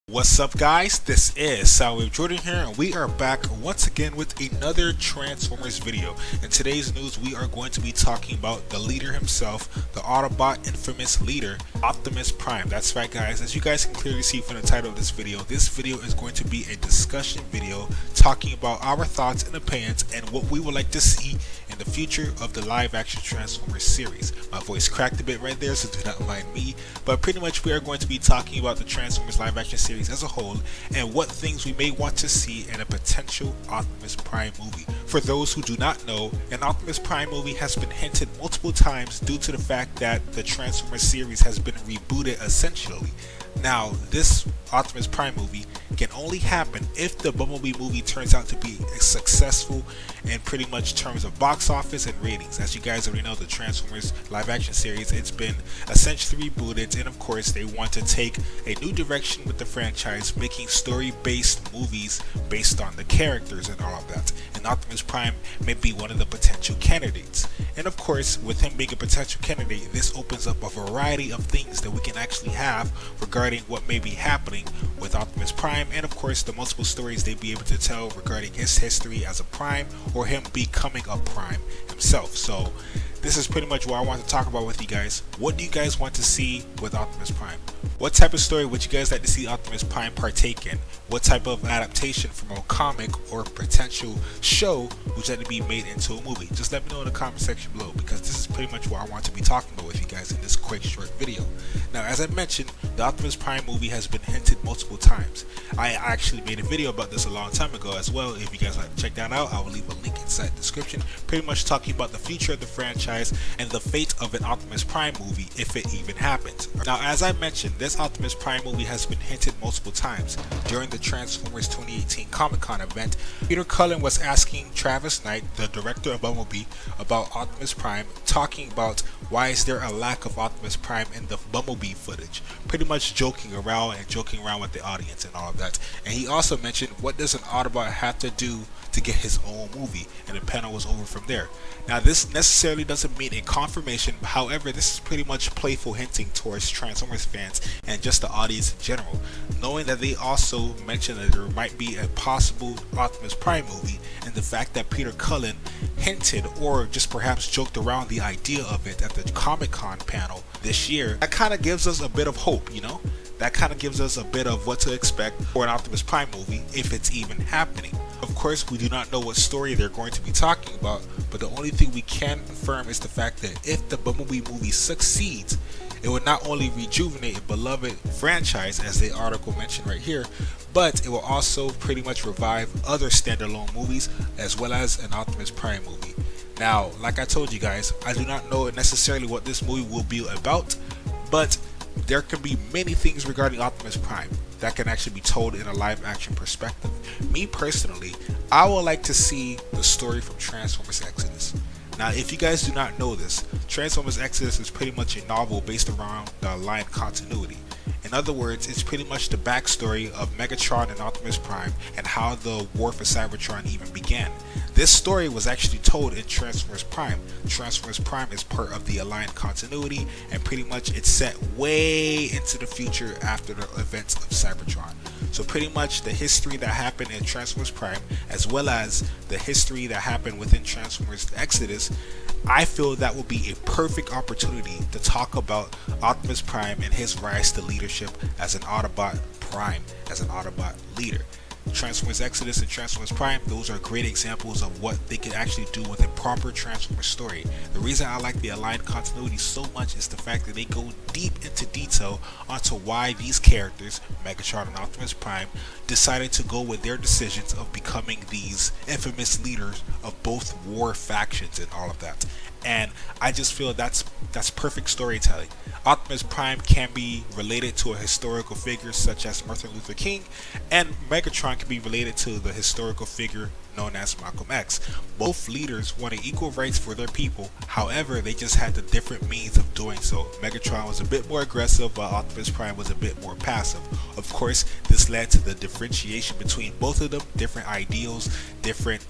What's up, guys? This is Soundwave Jordan here, and we are back once again with another Transformers video. In today's news, we are going to be talking about the leader himself, the Autobot infamous leader, Optimus Prime. That's right, guys. As you guys can clearly see from the title of this video is going to be a discussion video talking about our thoughts and opinions and what we would like to see in the future of the live-action Transformers series. My voice cracked a bit right there, so do not mind me. But pretty much, we are going to be talking about the Transformers live-action series as a whole and what things we may want to see in a potential Optimus Prime movie. For those who do not know, an Optimus Prime movie has been hinted multiple times due to the fact that the Transformers series has been rebooted essentially. Now, this Optimus Prime movie can only happen if the Bumblebee movie turns out to be successful in pretty much terms of box office and ratings. As you guys already know, the Transformers live action series, it's been essentially rebooted, and of course they want to take a new direction with the franchise, making story-based movies based on the characters and all of that. And Optimus Prime may be one of the potential candidates. And of course, with him being a potential candidate, this opens up a variety of things that we can actually have regarding what may be happening with Optimus Prime, and of course the multiple stories they'd be able to tell regarding his history as a Prime or him becoming a Prime himself. So this is pretty much what I want to talk about with you guys. What do you guys want to see with Optimus Prime? What type of story would you guys like to see Optimus Prime partake in? What type of adaptation from a comic or potential show would you like to be made into a movie? Just let me know in the comment section below, because this is pretty much what I want to be talking about with you guys in this quick short video. Now, as I mentioned, the Optimus Prime movie has been hinted multiple times. I actually made a video about this a long time ago as well. If you guys like to check that out, I will leave a link inside the description, pretty much talking about the future of the franchise and the fate of an Optimus Prime movie if it even happens. Now, as I mentioned, this Optimus Prime movie has been hinted multiple times. During the Transformers 2018 Comic-Con event, Peter Cullen was asking Travis Knight, the director of Bumblebee, about Optimus Prime, talking about why is there a lack of Optimus Prime in the Bumblebee footage, pretty much joking around with the audience and all of that. And he also mentioned, what does an Autobot have to do to get his own movie? And the panel was over from there. Now, this necessarily doesn't mean a confirmation, however, this is pretty much playful hinting towards Transformers fans and just the audience in general, knowing that they also mentioned that there might be a possible Optimus Prime movie, and the fact that Peter Cullen hinted or just perhaps joked around the idea of it at the Comic-Con panel this year, that kind of gives us a bit of hope, you know? That kind of gives us a bit of what to expect for an Optimus Prime movie if it's even happening. Of course, we do not know what story they're going to be talking about, but the only thing we can confirm is the fact that if the Bumblebee movie succeeds, it would not only rejuvenate a beloved franchise, as the article mentioned right here, but it will also pretty much revive other standalone movies as well as an Optimus Prime movie. Now, like I told you guys, I do not know necessarily what this movie will be about, but there can be many things regarding Optimus Prime that can actually be told in a live action perspective. Me personally, I would like to see the story from Transformers Exodus. Now, if you guys do not know this, Transformers Exodus is pretty much a novel based around the Alliance continuity. In other words, it's pretty much the backstory of Megatron and Optimus Prime and how the war for Cybertron even began. This story was actually told in Transformers Prime. Transformers Prime is part of the Alliance continuity, and pretty much it's set way into the future after the events of Cybertron. So pretty much the history that happened in Transformers Prime, as well as the history that happened within Transformers Exodus, I feel that will be a perfect opportunity to talk about Optimus Prime and his rise to leadership as an Autobot Prime, as an Autobot leader. Transformers Exodus and Transformers Prime, those are great examples of what they can actually do with a proper Transformers story. The reason I like the Alliance continuity so much is the fact that they go deep into detail onto why these characters, Megatron and Optimus Prime, decided to go with their decisions of becoming these infamous leaders of both war factions and all of that. And I just feel that's perfect storytelling. Optimus Prime can be related to a historical figure such as Martin Luther King, and Megatron can be related to the historical figure known as Malcolm X. Both leaders wanted equal rights for their people, however they just had the different means of doing so. Megatron was a bit more aggressive while Optimus Prime was a bit more passive. Of course, this led to the differentiation between both of them, different ideals, different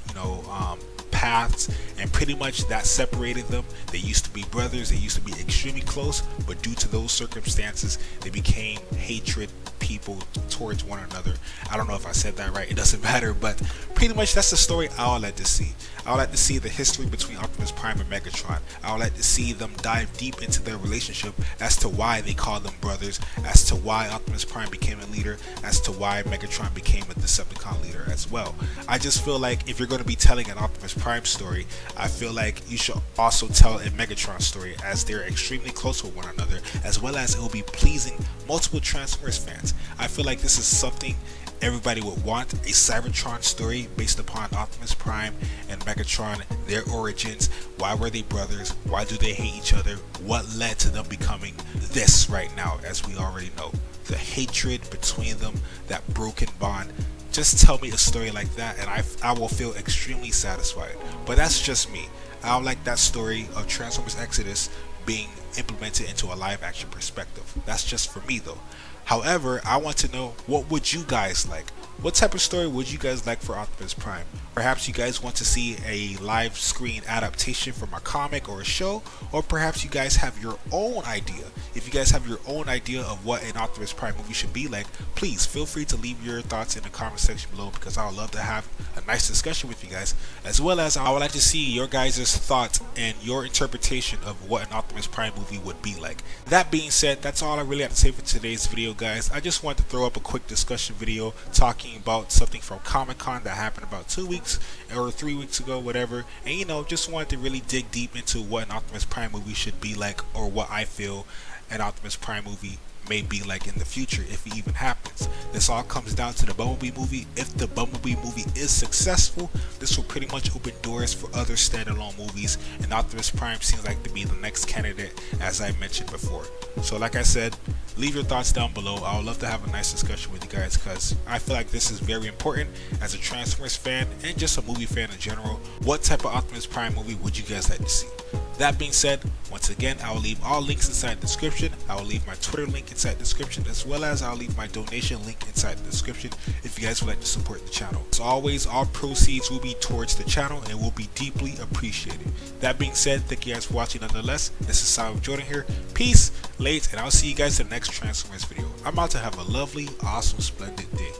paths, and pretty much that separated them. They used to be brothers, they used to be extremely close, but due to those circumstances they became hatred people towards one another. I don't know if I said that right, it doesn't matter, but pretty much that's the story I would like to see. I would like to see the history between Optimus Prime and Megatron. I would like to see them dive deep into their relationship as to why they call them brothers, as to why Optimus Prime became a leader, as to why Megatron became a Decepticon leader as well. I just feel like if you're going to be telling an Optimus Prime story, I feel like you should also tell a Megatron story, as they're extremely close with one another, as well as it will be pleasing multiple Transformers fans. I feel like this is something everybody would want, a Cybertron story based upon Optimus Prime and Megatron, their origins, why were they brothers, why do they hate each other, what led to them becoming this right now, as we already know, the hatred between them, that broken bond. Just tell me a story like that and I will feel extremely satisfied. But that's just me. I would like that story of Transformers Exodus being implemented into a live action perspective. That's just for me though. However, I want to know, what would you guys like? What type of story would you guys like for Optimus Prime? Perhaps you guys want to see a live screen adaptation from a comic or a show, or perhaps you guys have your own idea. If you guys have your own idea of what an Optimus Prime movie should be like, please feel free to leave your thoughts in the comment section below, because I would love to have a nice discussion with you guys, as well as I would like to see your guys' thoughts and your interpretation of what an Optimus Prime movie would be like. That being said, that's all I really have to say for today's video, guys. I just wanted to throw up a quick discussion video talking about something from Comic-Con that happened about 2 weeks or 3 weeks ago, whatever, and just wanted to really dig deep into what an Optimus Prime movie should be like, or what I feel an Optimus Prime movie may be like in the future, if it even happens. This all comes down to the Bumblebee movie. If the Bumblebee movie is successful, this will pretty much open doors for other standalone movies, and Optimus Prime seems like to be the next candidate, as I mentioned before. So like I said, leave your thoughts down below. I would love to have a nice discussion with you guys, because I feel like this is very important as a Transformers fan and just a movie fan in general. What type of Optimus Prime movie would you guys like to see? That being said, once again, I will leave all links inside the description. I will leave my Twitter link inside the description, as well as I'll leave my donation link inside the description if you guys would like to support the channel. As always, all proceeds will be towards the channel and will be deeply appreciated. That being said, thank you guys for watching nonetheless. This is SOBOLOV Jordan here. Peace, late, and I'll see you guys in the next Transformers video. I'm about to have a lovely, awesome, splendid day.